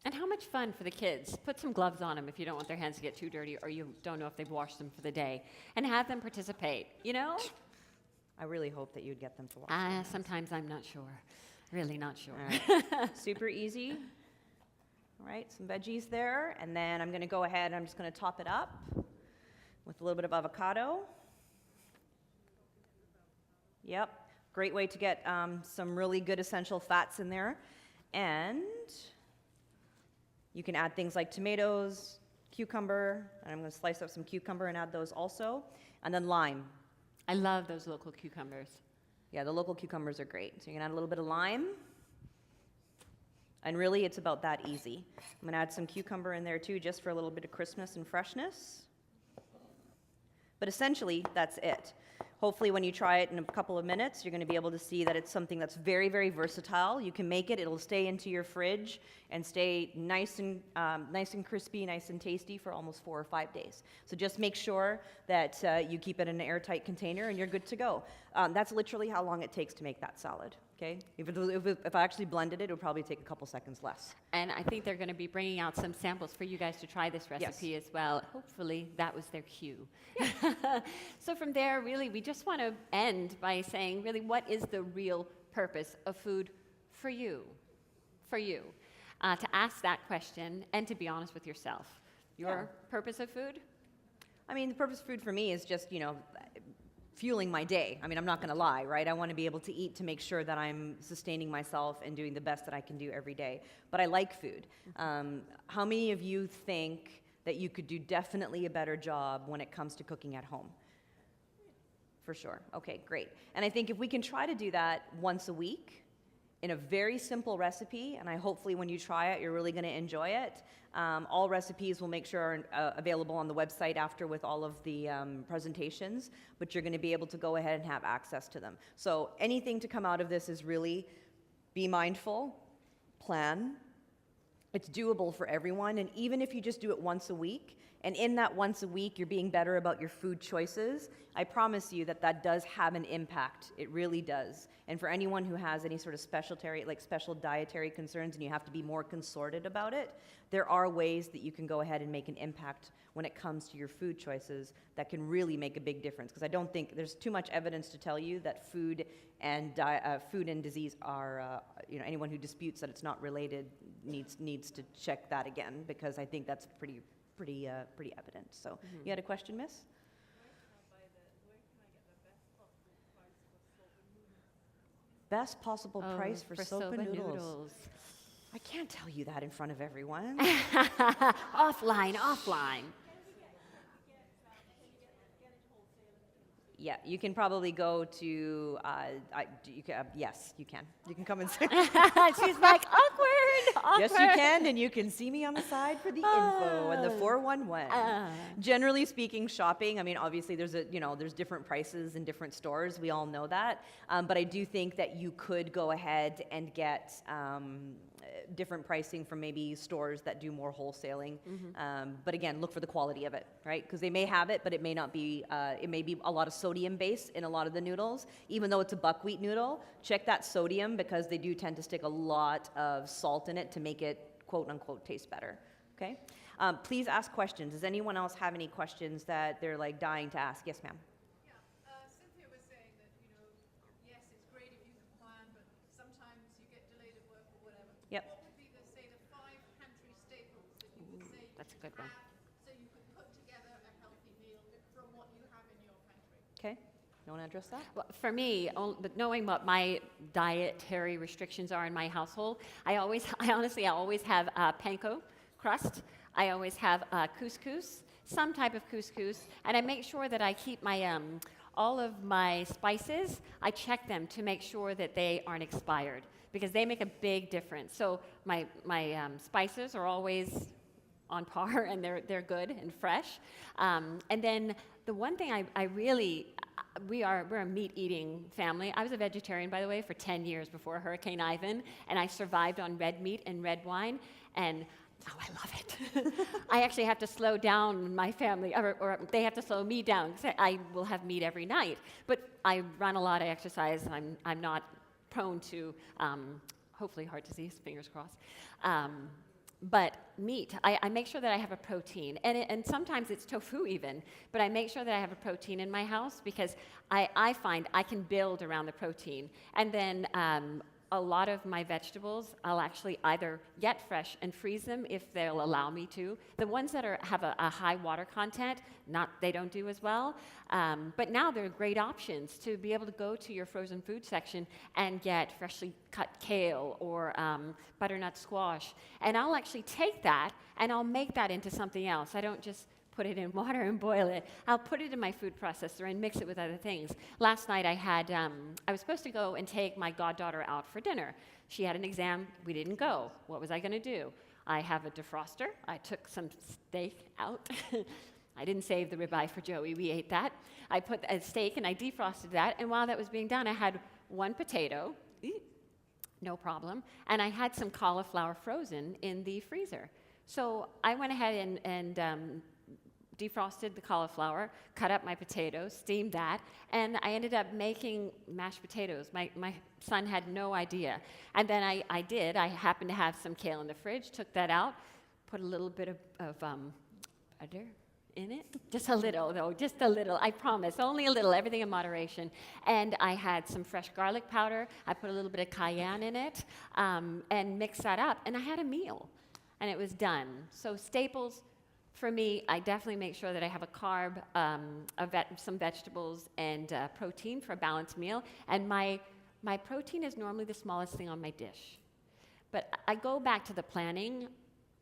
And how much fun for the kids. Put some gloves on them if you don't want their hands to get too dirty or you don't know if they've washed them for the day. And have them participate, you know? I really hope that you'd get them to watch. Sometimes I'm not sure. Really not sure. All right. Super easy. All right, some veggies there. And then I'm going to go ahead and I'm just going to top it up with a little bit of avocado. Yep, great way to get some really good essential fats in there. And you can add things like tomatoes, cucumber, and I'm going to slice up some cucumber and add those also, and then lime. I love those local cucumbers. Yeah, the local cucumbers are great. So you can add a little bit of lime, and really it's about that easy. I'm going to add some cucumber in there too, just for a little bit of crispness and freshness. But essentially, that's it. Hopefully when you try it in a couple of minutes, you're going to be able to see that it's something that's very, very versatile. You can make it, it'll stay into your fridge and stay nice and crispy, nice and tasty for almost 4 or 5 days. So just make sure that you keep it in an airtight container and you're good to go. That's literally how long it takes to make that salad. Okay? If I actually blended it, it would probably take a couple seconds less. And I think they're going to be bringing out some samples for you guys to try this recipe as well. Hopefully that was their cue. So from there, really, we just want to end by saying, really, what is the real purpose of food for you? For you. To ask that question and to be honest with yourself. Your purpose of food? I mean, the purpose of food for me is just, fueling my day. I mean, I'm not going to lie, right? I want to be able to eat to make sure that I'm sustaining myself and doing the best that I can do every day. But I like food. How many of you think that you could do definitely a better job when it comes to cooking at home? For sure. Okay, great. And I think if we can try to do that once a week in a very simple recipe, and hopefully when you try it, you're really going to enjoy it. All recipes will make sure are available on the website after with all of the presentations, but you're going to be able to go ahead and have access to them. So anything to come out of this is really be mindful, plan. It's doable for everyone, and even if you just do it once a week, and in that once a week you're being better about your food choices, I promise you that that does have an impact. It really does. And for anyone who has any sort of special dietary concerns and you have to be more consorted about it, there are ways that you can go ahead and make an impact when it comes to your food choices that can really make a big difference. Because I don't think there's too much evidence to tell you that food and disease are, anyone who disputes that it's not related needs to check that again, because I think that's pretty evident. So you had a question, miss? Best possible price for soba noodles. I can't tell you that in front of everyone. Offline. Yeah, you can probably go to, yes, you can. You can come and see. She's like, awkward. Yes, you can, and you can see me on the side for the info and the 411. Generally speaking, shopping, I mean, obviously there's different prices in different stores. We all know that. But I do think that you could go ahead and get different pricing from maybe stores that do more wholesaling. But again, look for the quality of it, right? Because they may have it, but it may not be, it may be a lot of sodium base in a lot of the noodles. Even though it's a buckwheat noodle, check that sodium, because they do tend to stick a lot of salt in it to make it, quote unquote, taste better, okay? Please ask questions. Does anyone else have any questions that they're like dying to ask? Yes, ma'am. Cynthia was saying that, yes, it's great if you can plan, but sometimes you get delayed at work or whatever. Yep. What would be the 5 pantry staples that you would say That's a good one. so you could put together a healthy meal from what you have in your pantry? Okay. You want to address that? Well, for me, but knowing what my dietary restrictions are in my household, I honestly always have panko crust. I always have couscous, some type of couscous, and I make sure that I keep my all of my spices. I check them to make sure that they aren't expired, because they make a big difference. So my spices are always on par, and they're good and fresh. And then the one thing we're a meat-eating family. I was a vegetarian, by the way, for 10 years before Hurricane Ivan, and I survived on red meat and red wine, and now I love it. I actually have to slow down my family, or they have to slow me down, because I will have meat every night. But I run a lot of exercise, and I'm not prone to, hopefully, heart disease, fingers crossed. But meat, I make sure that I have a protein, and sometimes it's tofu even, but I make sure that I have a protein in my house, because I find I can build around the protein. And then a lot of my vegetables, I'll actually either get fresh and freeze them if they'll allow me to. The ones that have a high water content, they don't do as well. But now they're great options to be able to go to your frozen food section and get freshly cut kale or butternut squash. And I'll actually take that and I'll make that into something else. I don't just put it in water and boil it. I'll put it in my food processor and mix it with other things. Last night I was supposed to go and take my goddaughter out for dinner. She had an exam, we didn't go. What was I gonna do? I have a defroster. I took some steak out. I didn't save the ribeye for Joey, we ate that. I put a steak and I defrosted that, and while that was being done, I had one potato, no problem, and I had some cauliflower frozen in the freezer. So I went ahead and defrosted the cauliflower, cut up my potatoes, steamed that, and I ended up making mashed potatoes. My son had no idea. And then I did. I happened to have some kale in the fridge, took that out, put a little bit of butter in it. Just a little, though, just a little. I promise, only a little, everything in moderation. And I had some fresh garlic powder. I put a little bit of cayenne in it and mixed that up. And I had a meal, and it was done. So staples, for me, I definitely make sure that I have a carb, some vegetables, and protein for a balanced meal. And my protein is normally the smallest thing on my dish. But I go back to the planning.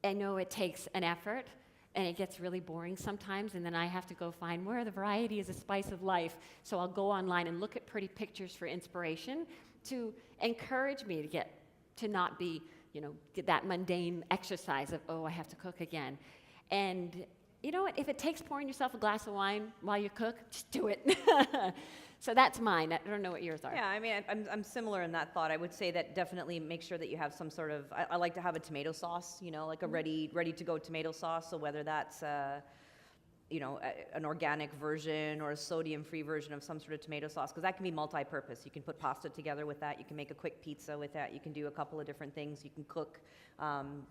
I know it takes an effort, and it gets really boring sometimes, and then I have to go find where the variety is a spice of life. So I'll go online and look at pretty pictures for inspiration to encourage me to not be, get that mundane exercise of, oh, I have to cook again. And you know what? If it takes pouring yourself a glass of wine while you cook, just do it. So that's mine. I don't know what yours are. Yeah, I mean, I'm similar in that thought. I would say that definitely make sure that you have some sort of, I like to have a tomato sauce, like a ready-to-go tomato sauce. So whether that's, an organic version or a sodium-free version of some sort of tomato sauce, because that can be multi-purpose. You can put pasta together with that. You can make a quick pizza with that. You can do a couple of different things. You can cook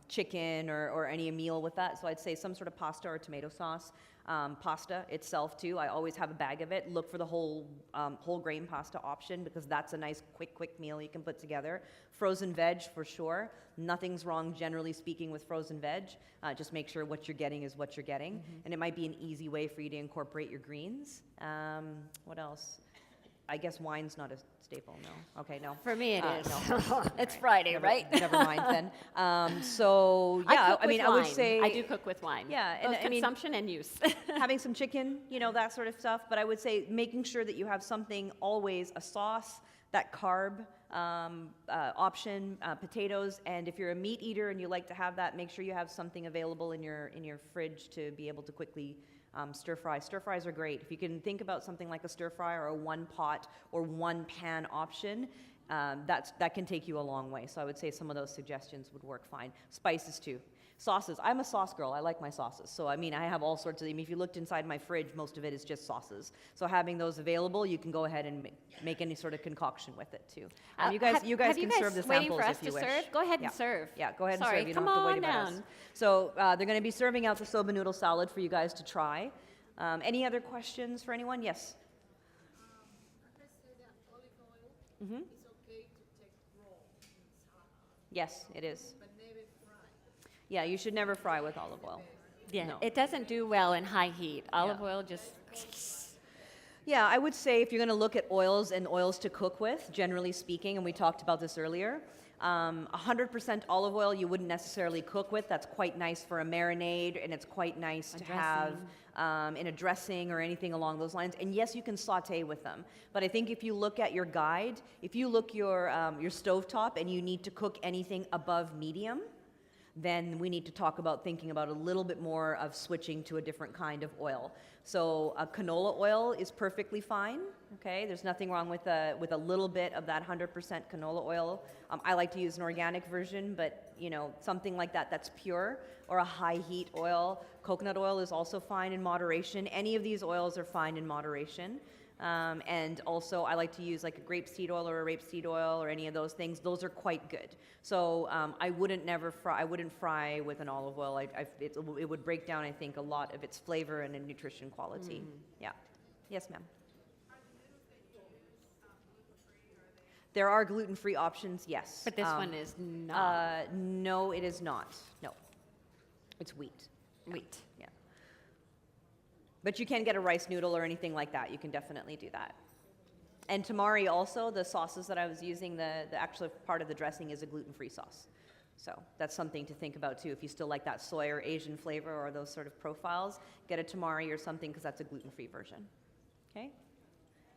chicken or any meal with that. So I'd say some sort of pasta or tomato sauce. Pasta itself too, I always have a bag of it. Look for the whole grain pasta option, because that's a nice quick meal you can put together. Frozen veg for sure. Nothing's wrong, generally speaking, with frozen veg. Just make sure what you're getting is what you're getting. Mm-hmm. And it might be an easy way for you to incorporate your greens. What else? I guess wine's not a staple, no. Okay, no. For me it is. No. It's Friday, right? Never mind then. So, yeah, I would say... I do cook with wine. Yeah. Both consumption and use. Having some chicken, that sort of stuff. But I would say making sure that you have something, always a sauce, that carb option, potatoes, and if you're a meat eater and you like to have that, make sure you have something available in your fridge to be able to quickly stir fry. Stir fries are great. If you can think about something like a stir fry or a one pot or one pan option, that can take you a long way. So I would say some of those suggestions would work fine. Spices too. Sauces. I'm a sauce girl. I like my sauces. So I have all sorts of them. If you looked inside my fridge, most of it is just sauces. So having those available, you can go ahead and make any sort of concoction with it too. You guys can serve the samples if you wish. Serve? Go ahead and serve. Yeah, go ahead and Sorry, serve. You don't have to wait about us. So they're going to be serving out the soba noodle salad for you guys to try. Any other questions for anyone? Yes. Mm-hmm. Yes, it is. Yeah, you should never fry with olive oil. Yeah, No. it doesn't do well in high heat. Olive oil just... Yeah, I would say if you're going to look at oils and oils to cook with, generally speaking, and we talked about this earlier, 100% olive oil you wouldn't necessarily cook with. That's quite nice for a marinade, and it's quite nice to have in a dressing or anything along those lines. And yes, you can saute with them. But I think if you look at your guide, if you look your stovetop and you need to cook anything above medium, then we need to talk about thinking about a little bit more of switching to a different kind of oil. So canola oil is perfectly fine, okay? There's nothing wrong with a little bit of that 100% canola oil. I like to use an organic version, but something like that's pure, or a high heat oil. Coconut oil is also fine in moderation. Any of these oils are fine in moderation. And also I like to use like a grapeseed oil or a rapeseed oil or any of those things. Those are quite good. So I wouldn't fry with an olive oil. It would break down, I think, a lot of its flavor and nutrition quality. Yeah. Yes, ma'am. There are gluten-free options, yes. But this one is not No, it is not. No. It's wheat. wheat. Yeah. But you can get a rice noodle or anything like that. You can definitely do that. And tamari also, the sauces that I was using, the actual part of the dressing is a gluten-free sauce. So that's something to think about too. If you still like that soy or Asian flavor or those sort of profiles, get a tamari or something because that's a gluten-free version. Okay?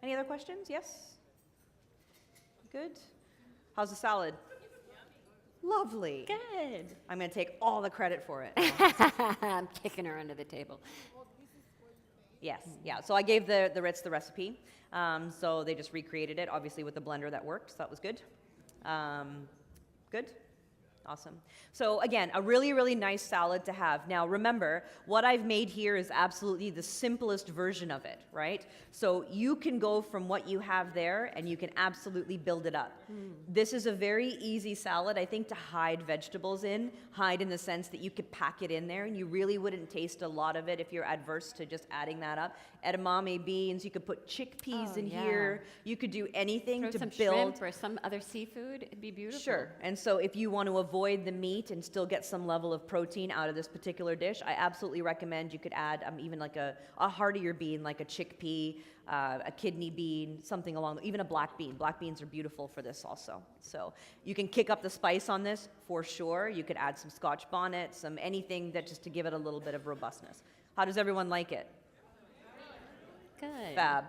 Any other questions? Yes? Good? How's the salad? Lovely. Good. I'm going to take all the credit for it. I'm kicking her under the table. Yes, yeah. So I gave the Ritz the recipe. So they just recreated it, obviously with the blender that worked, so that was good. Good? Awesome. So again, a really, really nice salad to have. Now remember, what I've made here is absolutely the simplest version of it, right? So you can go from what you have there and you can absolutely build it up. This is a very easy salad, I think, to hide vegetables in. Hide in the sense that you could pack it in there and you really wouldn't taste a lot of it if you're adverse to just adding that up. Edamame beans, you could put chickpeas in here. You could do anything Throw to some build. shrimp or some other seafood. It'd be beautiful. Sure. And so if you want to avoid the meat and still get some level of protein out of this particular dish, I absolutely recommend you could add even like a heartier bean, like a chickpea, a kidney bean, something along, even a black bean. Black beans are beautiful for this also. So you can kick up the spice on this for sure. You could add some Scotch bonnet, some anything that just to give it a little bit of robustness. How does everyone like it? Good. Fab.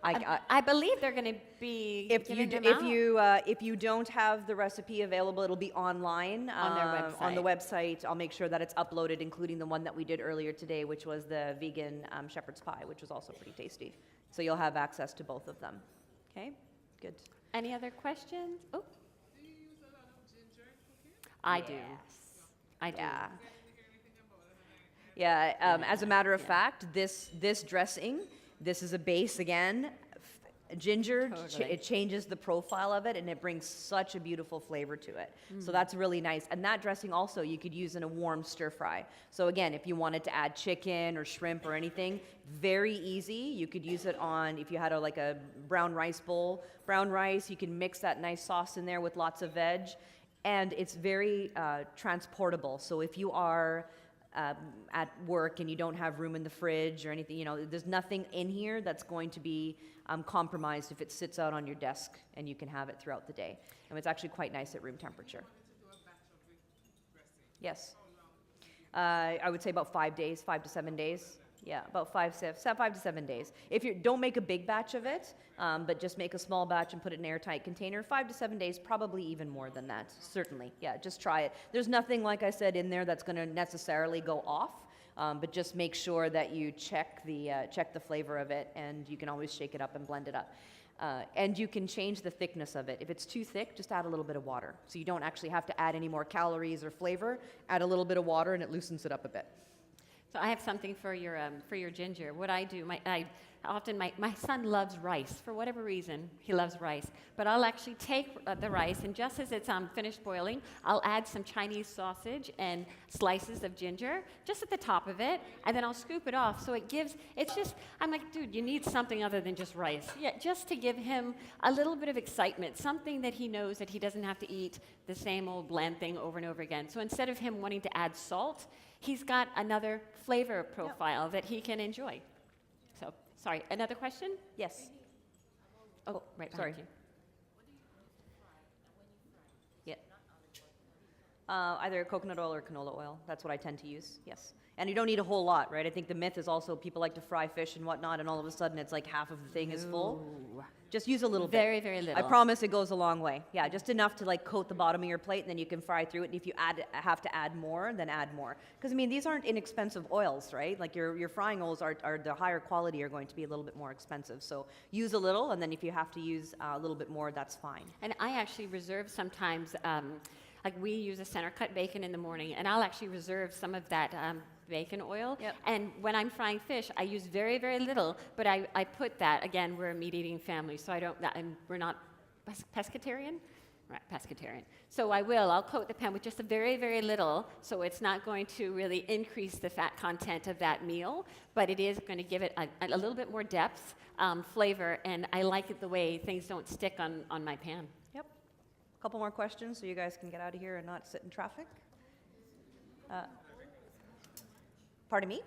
I believe they're going to be If you giving them out. if you don't have the recipe available, it'll be online On their On the website, I'll make sure that it's uploaded, including the one that we did earlier today, which was the vegan shepherd's pie, which was also pretty tasty. So you'll have access to both of them. Okay, good. Any other questions? Oh, Do you use a lot of ginger in cooking? I do. I do. Yeah. Did you hear anything about it? Yeah. As a matter of fact, this dressing, this is a base again. Ginger, Totally. it changes the profile of it and it brings such a beautiful flavor to it. So that's really nice. And that dressing also you could use in a warm stir fry. So again, if you wanted to add chicken or shrimp or anything, very easy. You could use it on, if you had like a brown rice bowl, brown rice, you can mix that nice sauce in there with lots of veg. And it's very transportable. So if you are at work and you don't have room in the fridge or anything, there's nothing in here that's going to be compromised if it sits out on your desk and you can have it throughout the day. And it's actually quite nice at room temperature. Yes. I would say about 5 days, 5 to 7 days. Yeah, about 5 to 7 days. If you don't make a big batch of it, but just make a small batch and put it in an airtight container, 5 to 7 days, probably even more than that, certainly. Yeah, just try it. There's nothing, like I said, in there that's going to necessarily go off, but just make sure that you check the flavor of it, and you can always shake it up and blend it up. And you can change the thickness of it. If it's too thick, just add a little bit of water. So you don't actually have to add any more calories or flavor. Add a little bit of water, and it loosens it up a bit. So I have something for your ginger. What I do, my son loves rice. For whatever reason, he loves rice. But I'll actually take the rice, and just as it's finished boiling, I'll add some Chinese sausage and slices of ginger just at the top of it, and then I'll scoop it off. So I'm like, dude, you need something other than just rice. Yeah, just to give him a little bit of excitement, something that he knows that he doesn't have to eat the same old bland thing over and over again. So instead of him wanting to add salt, he's got another flavor profile that he can enjoy. So, sorry, another question? Yes. Oh, right sorry. behind you. Yeah. Either coconut oil or canola oil. That's what I tend to use, yes. And you don't need a whole lot, right? I think the myth is also people like to fry fish and whatnot, and all of a sudden it's like half of the thing is full. Ooh. Just use a little bit. Very, very little. I promise it goes a long way. Yeah, just enough to like coat the bottom of your plate, and then you can fry through it. And if you have to add more, then add more. Because I mean, these aren't inexpensive oils, right? Like your frying oils are the higher quality are going to be a little bit more expensive. So use a little, and then if you have to use a little bit more, that's fine. And I actually reserve sometimes, like we use a center cut bacon in the morning, and I'll actually reserve some of that bacon oil. Yep. And when I'm frying fish, I use very, very little, but I put that, again, we're a meat-eating family, so we're not pescatarian? pescatarian. So I'll coat the pan with just a very, very little, so it's not going to really increase the fat content of that meal, but it is going to give it a little bit more depth, flavor, and I like it the way things don't stick on my pan. Yep. A couple more questions so you guys can get out of here and not sit in traffic. Pardon me?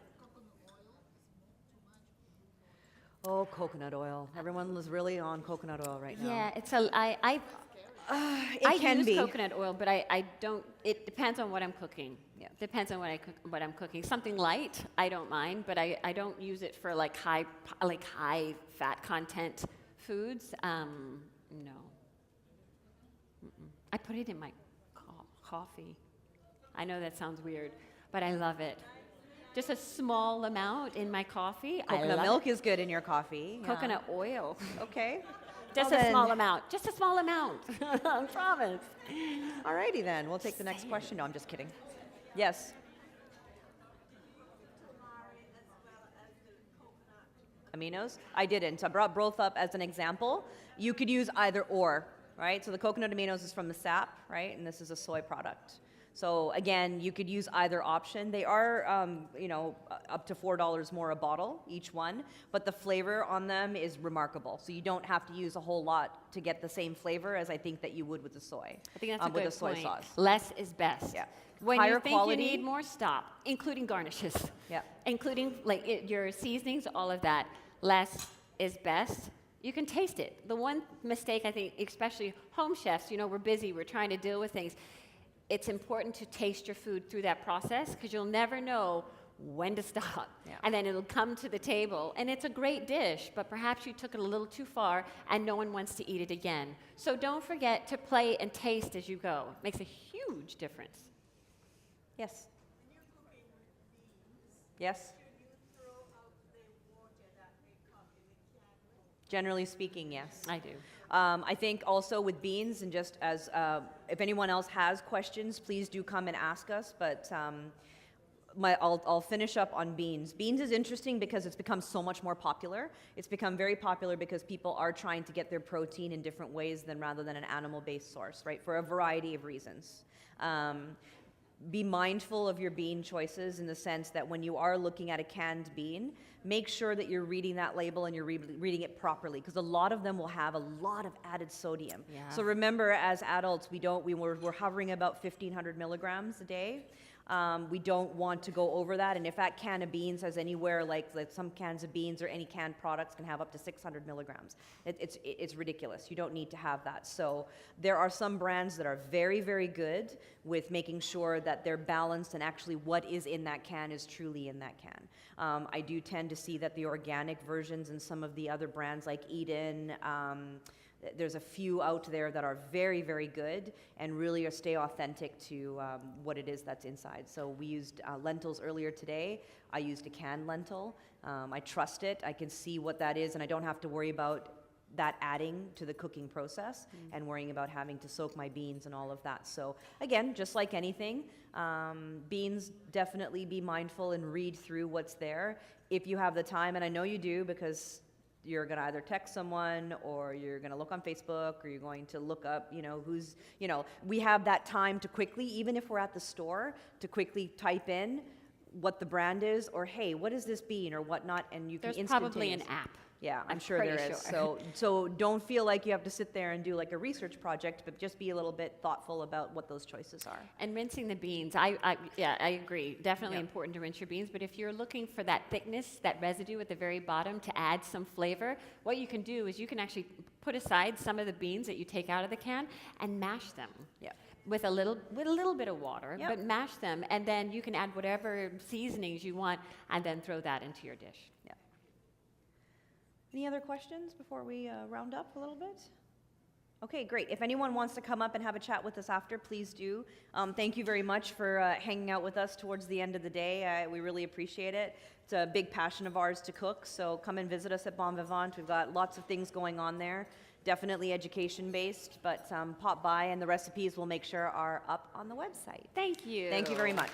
Oh, coconut oil. Everyone is really on coconut oil right now. Yeah, it's It I can use be. coconut oil, but I don't. It depends on what I'm cooking. Yeah. Depends on what I'm cooking. Something light, I don't mind, but I don't use it for like high fat content foods. No. Mm-mm. I put it in my coffee. I know that sounds weird, but I love it. Just a small amount in my coffee. Coconut milk is good in your coffee. Yeah. Coconut oil. Okay. Just Well a then- small amount. Just a small amount. I promise. Alrighty then. We'll take the next question. No, I'm just kidding. Yes. Aminos? I didn't. I brought both up as an example. You could use either or, right? So the coconut aminos is from the sap, right? And this is a soy product. So again, you could use either option. They are, up to $4 more a bottle, each one, but the flavor on them is remarkable. So you don't have to use a whole lot to get the same flavor as I think that you would with the soy. I think that's a with good the soy point. sauce. Less is best. Yeah. When Higher you think quality. you need more, stop, including garnishes. Yeah. Including your seasonings, all of that. Less is best. You can taste it. The one mistake I think, especially home chefs, we're busy, we're trying to deal with things. It's important to taste your food through that process because you'll never know when to stop. Yeah. And then it'll come to the table and it's a great dish, but perhaps you took it a little too far and no one wants to eat it again. So don't forget to play and taste as you go. It makes a huge difference. Yes. Yes. Generally speaking, yes. I do. I think also with beans, and just as if anyone else has questions, please do come and ask us. But I'll finish up on beans. Beans is interesting because it's become so much more popular. It's become very popular because people are trying to get their protein in different ways rather than an animal-based source, right? For a variety of reasons. Be mindful of your bean choices in the sense that when you are looking at a canned bean, make sure that you're reading that label and you're reading it properly because a lot of them will have a lot of added sodium. Yeah. So remember, as adults, we're hovering about 1,500 milligrams a day. We don't want to go over that, and if that can of beans has anywhere like some cans of beans or any canned products can have up to 600 milligrams. It's ridiculous. You don't need to have that. So there are some brands that are very, very good with making sure that they're balanced and actually what is in that can is truly in that can. I do tend to see that the organic versions and some of the other brands like Eden, there's a few out there that are very, very good and really stay authentic to what it is that's inside. So we used lentils earlier today. I used a canned lentil. I trust it. I can see what that is, and I don't have to worry about that adding to the cooking process and worrying about having to soak my beans and all of that. So again, just like anything, beans, definitely be mindful and read through what's there if you have the time, and I know you do because you're going to either text someone or you're going to look on Facebook or you're going to look up, we have that time to quickly, even if we're at the store, to quickly type in what the brand is or, hey, what is this bean or whatnot, and you can There's probably an instantaneously- app. Yeah, I'm sure pretty there is. sure. So don't feel like you have to sit there and do like a research project, but just be a little bit thoughtful about what those choices are. And rinsing the beans, I agree. Definitely Yeah. important to rinse your beans. But if you're looking for that thickness, that residue at the very bottom to add some flavor, what you can do is you can actually put aside some of the beans that you take out of the can and mash them. Yeah. With a little bit of water, Yep. but mash them, and then you can add whatever seasonings you want, and then throw that into your dish. Yeah. Any other questions before we round up a little bit? Okay, great. If anyone wants to come up and have a chat with us after, please do. Thank you very much for hanging out with us towards the end of the day. We really appreciate it. It's a big passion of ours to cook, so come and visit us at Bon Vivant. We've got lots of things going on there. Definitely education-based, but pop by, and the recipes we'll make sure are up on the website. Thank you. Thank you very much.